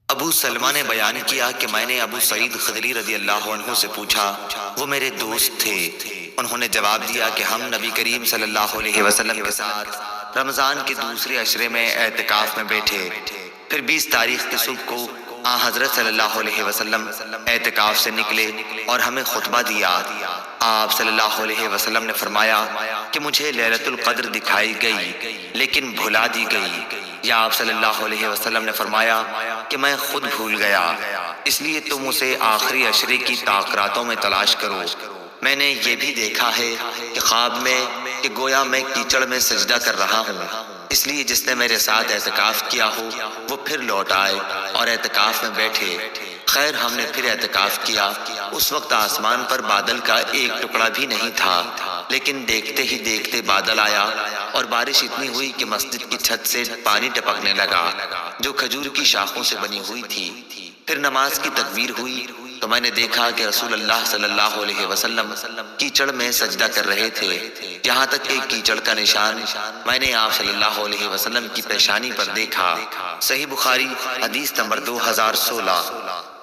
ابو سلمہ نے بیان کیا کہ میں نے ابو سعید خدری رضی اللہ عنہ سے پوچھا، وہ میرے دوست تھے، انہوں نے جواب دیا کہ ہم نبی کریم صلی اللہ علیہ وسلم کے ساتھ رمضان کے دوسرے عشرے میں اعتکاف میں بیٹھے، پھر 20 تاریخ کی صبح کو حضرت صلی اللہ علیہ وسلم اعتکاف سے نکلے اور ہمیں خطبہ دیا۔ آپ صلی اللہ علیہ وسلم نے فرمایا کہ مجھے لیلۃ القدر دکھائی گئی لیکن بھلا دی گئی، یا آپ صلی اللہ علیہ وسلم نے فرمایا کہ میں خود بھول گیا، اس لیے تم اسے آخری عشرے کی تاخیراتوں میں تلاش کرو۔ میں نے یہ بھی دیکھا ہے کہ خواب میں کہ گویا میں کیچڑ میں سجدہ کر رہا ہوں، اس لیے جس نے میرے ساتھ اعتکاف کیا ہو وہ پھر لوٹ آئے اور اعتکاف میں بیٹھے۔ خیر ہم نے پھر اعتکاف کیا، اس وقت آسمان پر بادل کا ایک ٹکڑا بھی نہیں تھا، لیکن دیکھتے ہی دیکھتے بادل آیا اور بارش اتنی ہوئی کہ مسجد کی چھت سے پانی ٹپکنے لگا جو کھجور کی شاخوں سے بنی ہوئی تھی۔ پھر نماز کی تکبیر ہوئی تو میں نے دیکھا کہ رسول اللہ صلی اللہ علیہ وسلم کیچڑ میں سجدہ کر رہے تھے، یہاں تک ایک کیچڑ کا نشان میں نے آپ صلی اللہ علیہ وسلم کی پیشانی پر دیکھا۔ صحیح بخاری حدیث نمبر 2016۔